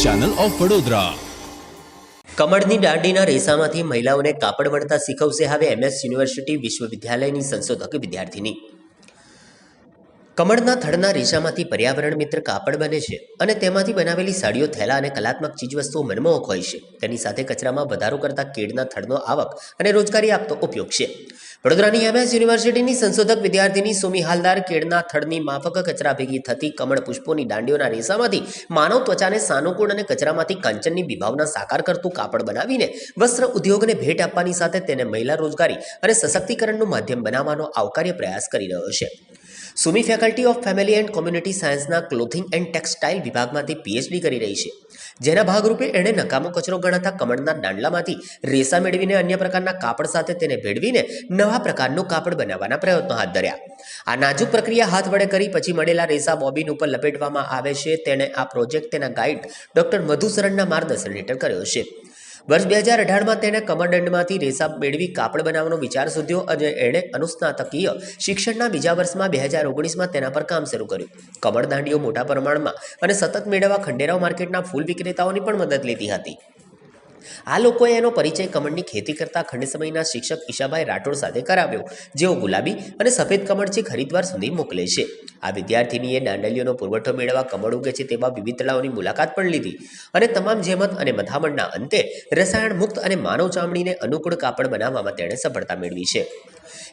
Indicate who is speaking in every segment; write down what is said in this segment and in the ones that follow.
Speaker 1: Channel of Vadodara.
Speaker 2: કમળની દાંડીના રેસામાંથી મહિલાઓને કાપડ વણતા શીખવશે હવે MS યુનિવર્સિટી વિશ્વવિદ્યાલયની સંશોધક વિદ્યાર્થીની। કમળના થડના રેસામાંથી પર્યાવરણ મિત્ર કાપડ બને છે અને તેમાંથી બનાવેલી સાડીઓ, થેલા અને કલાત્મક ચીજવસ્તુઓ મનમોહક હોય છે। તેની સાથે કચરામાં વધારો કરતા કેળના થડનો આવક અને રોજગારી આપતો ઉપયોગ છે। વડોદરાની MS યુનિવર્સિટીની સંશોધક વિદ્યાર્થીની સુમિ હાલદાર કેળના થડની માફક કચરા ભેગી થતી કમળ પુષ્પોની દાંડીઓના રેસામાંથી માનવ ત્વચાને સાનુકૂળ અને કચરામાંથી કાંચનની વિભાવના સાકાર કરતું કાપડ બનાવીને વસ્ત્ર ઉદ્યોગને ભેટ આપવાની સાથે તેને મહિલા રોજગારી અને સશક્તિકરણનું માધ્યમ બનાવવાનો આવકાર્ય પ્રયાસ કરી રહ્યો છે। Sumi faculty of family and community સાયન્સના ક્લોથિંગ એન્ડ ટેક્સટાઇલ વિભાગમાંથી PhD કરી રહી છે, જેના ભાગરૂપે એણે નકામો કચરો ગણાતા કમળના દાંડલામાંથી રેસા મેળવીને અન્ય પ્રકારના કાપડ સાથે તેને ભેળવીને નવા પ્રકારનું કાપડ બનાવવાના પ્રયત્નો હાથ ધર્યા। આ નાજુક પ્રક્રિયા હાથ વડે કરી પછી મળેલા રેસા બોબિન ઉપર લપેટવામાં આવે છે। તેણે આ પ્રોજેક્ટ તેના ગાઈડ ડોક્ટર મધુસરણના માર્ગદર્શન હેઠળ કર્યો છે। વર્ષ 2018માં તેણે કમળદંડમાંથી રેસા મેળવી કાપડ બનાવવાનો વિચાર શોધ્યો અને એણે અનુસ્નાતકીય શિક્ષણના બીજા વર્ષમાં 2019માં તેના પર કામ શરૂ કર્યું। કમળ દાંડીઓ મોટા પ્રમાણમાં અને સતત મેળવવા ખંડેરાવ માર્કેટના ફૂલ વિક્રેતાઓની પણ મદદ લીધી હતી। આ લોકોએ એનો પરિચય કમળની ખેતી કરતા ખંડ સમયના શિક્ષક ઈશાભાઈ રાઠોડ સાથે કરાવ્યો, જેઓ ગુલાબી અને સફેદ કમળ છેક હરિદ્વાર સુધી મોકલે છે। આ વિદ્યાર્થીનીએ દાંડલીઓનો પુરવઠો મેળવવા કમળ ઉગે છે તેવા વિવિધ તળાવોની મુલાકાત પણ લીધી અને તમામ જહેમત અને મથામણના અંતે રસાયણ મુક્ત અને માનવ ચામડીને અનુકૂળ કાપડ બનાવવામાં તેણે સફળતા મેળવી છે।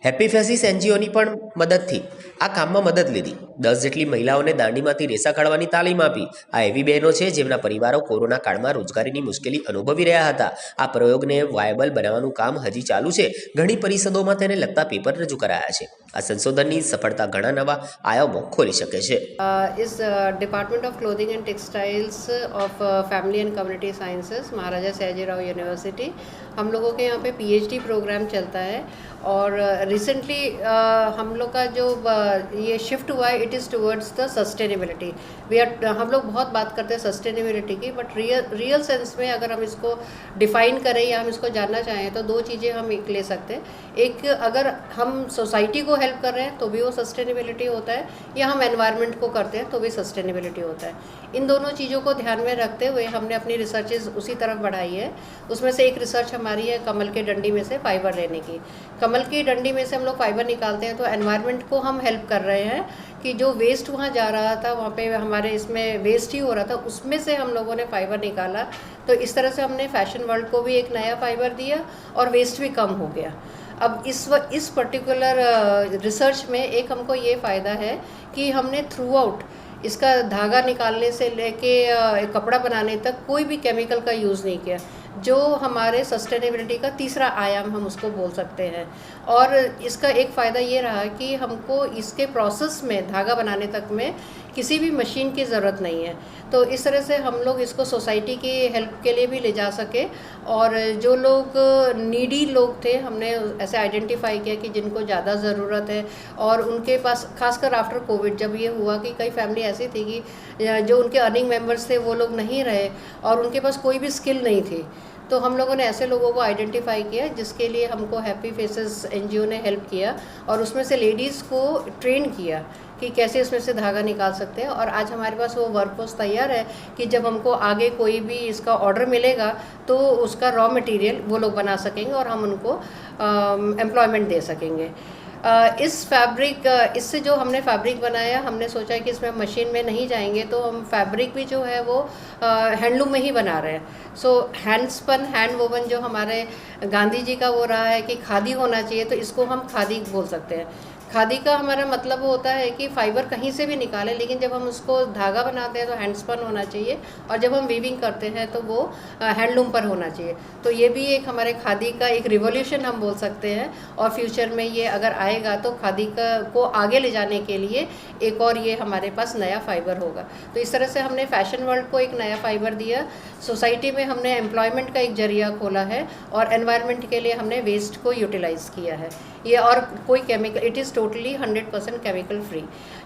Speaker 2: હેપી ફેસીસ NGOની પણ મદદથી આ કામમાં મદદ લીધી। 10 જેટલી મહિલાઓને દાંડીમાંથી રેસા કાઢવાની તાલીમ આપી। આ એવી બહેનો છે જેમના પરિવારો કોરોના કાળમાં રોજગારીની મુશ્કેલી અનુભવી રહ્યા હતા। આ પ્રયોગને વાયબલ બનાવવાનું કામ હજી ચાલુ છે। ઘણી પરિષદોમાં તેને લગતા પેપર રજૂ કરાયા છે। આ સંશોધનની સફળતા ઘણા નવા આયામો ખોલી શકે છે।
Speaker 3: इस department of clothing and textiles of family and community sciences Maharaja Sayajirao university हम लोगों के यहाँ पे PhD प्रोग्राम चलता है और रिसेंटली हम लोग का जो ये शिफ्ट हुआ है it is towards the sustainability. हम लोग बहुत बात करते हैं सस्टेनेबिलिटी की, बट रियल सेंस में अगर हम इसको डिफ़ाइन करें या हम इसको जानना चाहें तो दो चीज़ें हम एक ले सकते हैं। एक, अगर हम सोसाइटी को हेल्प कर रहे हैं तो भी वो सस्टेनेबिलिटी होता है, या हम एनवायरनमेंट को करते हैं तो भी सस्टेनेबिलिटी होता है। इन दोनों चीज़ों को ध्यान में रखते हुए हमने अपनी रिसर्चेज उसी तरफ बढ़ाई है। उसमें से एक रिसर्च हमारी है कमल के डंडी में से फाइबर लेने की। कमल की डंडी में से हम लोग फाइबर निकालते हैं तो एनवायरनमेंट को हम हेल्प कर रहे हैं कि जो वेस्ट वहाँ जा रहा था, वहाँ पे हमारे इसमें वेस्ट ही हो रहा था, उसमें से हम लोगों ने फाइबर निकाला। तो इस तरह से हमने फैशन वर्ल्ड को भी एक नया फाइबर दिया और वेस्ट भी कम हो गया। अब इस पर्टिकुलर रिसर्च में एक हमको ये फ़ायदा है कि हमने थ्रू आउट इसका धागा निकालने से लेके कपड़ा बनाने तक कोई भी केमिकल का यूज़ नहीं किया, जो हमारे सस्टेनेबिलिटी का तीसरा आयाम हम उसको बोल सकते हैं। और इसका एक फ़ायदा ये रहा कि हमको इसके प्रोसेस में धागा बनाने तक में किसी भी मशीन की ज़रूरत नहीं है। तो इस तरह से हम लोग इसको सोसाइटी की हेल्प के लिए भी ले जा सके। और जो लोग नीडी लोग थे हमने ऐसे आइडेंटिफाई किया कि जिनको ज़्यादा ज़रूरत है और उनके पास खासकर आफ्टर कोविड जब ये हुआ कि कई फैमिली ऐसी थी कि जो उनके अर्निंग मेंबर्स थे वो लोग नहीं रहे और उनके पास कोई भी स्किल नहीं थी। तो हम लोगों ने ऐसे लोगों को आइडेंटिफाई किया जिसके लिए हमको हैप्पी फेसेस NGO ने हेल्प किया और उसमें से लेडीज़ को ट्रेन किया कि कैसे इसमें से धागा निकाल सकते हैं। और आज हमारे पास वो वर्कफोर्स तैयार है कि जब हमको आगे कोई भी इसका ऑर्डर मिलेगा तो उसका रॉ मटेरियल वो लोग बना सकेंगे और हम उनको एम्प्लॉयमेंट दे सकेंगे। इस फैब्रिक इससे जो हमने फैब्रिक बनाया, हमने सोचा कि इसमें मशीन में नहीं जाएंगे तो हम फैब्रिक भी जो है वो हैंडलूम में ही बना रहे हैं। सो हैंडस्पन हैंड वोवन जो हमारे गांधी जी का वो रहा है कि खादी होना चाहिए, तो इसको हम खादी बोल सकते हैं। खादी का हमारा मतलब होता है कि फाइबर कहीं से भी निकालें, लेकिन जब हम उसको धागा बनाते हैं तो हैंडस्पन होना चाहिए और जब हम वीविंग करते हैं तो वो हैंडलूम पर होना चाहिए। तो ये भी एक हमारे खादी का एक रिवॉल्यूशन हम बोल सकते हैं और फ्यूचर में ये अगर आएगा तो खादी को आगे ले जाने के लिए एक और ये हमारे पास नया फाइबर होगा। तो इस तरह से हमने फैशन वर्ल्ड को एक नया फाइबर दिया, सोसाइटी में हमने एम्प्लॉयमेंट का एक जरिया खोला है और एनवायरनमेंट के लिए हमने वेस्ट को यूटिलाइज़ किया है। ये और कोई chemical, it is totally 100% chemical free.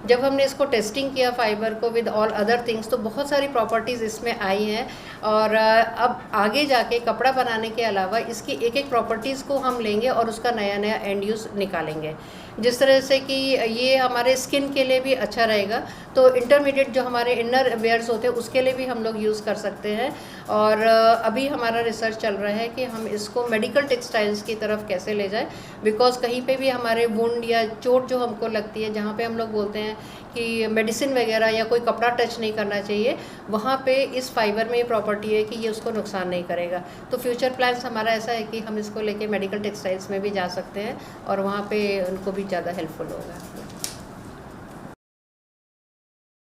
Speaker 3: जब हमने इसको टेस्टिंग किया फाइबर को विद ऑल अदर थिंग्स, तो बहुत सारी प्रॉपर्टीज़ इसमें आई हैं और अब आगे जाके कपड़ा बनाने के अलावा इसकी एक एक प्रॉपर्टीज़ को हम लेंगे और उसका नया नया एंड यूज़ निकालेंगे, जिस तरह से कि ये हमारे स्किन के लिए भी अच्छा रहेगा। तो इंटरमीडिएट जो हमारे इनर वेयर्स होते हैं उसके लिए भी हम लोग यूज़ कर सकते हैं। और अभी हमारा रिसर्च चल रहा है कि हम इसको मेडिकल टेक्सटाइल्स की तरफ कैसे ले जाएं, बिकॉज कहीं पे भी हमारे वुंड या चोट जो हमको लगती है, जहाँ पे हम लोग बोलते हैं कि मेडिसिन वगैरह या कोई कपड़ा टच नहीं करना चाहिए, वहाँ पे इस फाइबर में ये प्रॉपर्टी है कि ये उसको नुकसान नहीं करेगा। तो फ्यूचर प्लान्स हमारा ऐसा है कि हम इसको लेके मेडिकल टेक्सटाइल्स में भी जा सकते हैं और वहाँ पे उनको भी ज़्यादा हेल्पफुल होगा।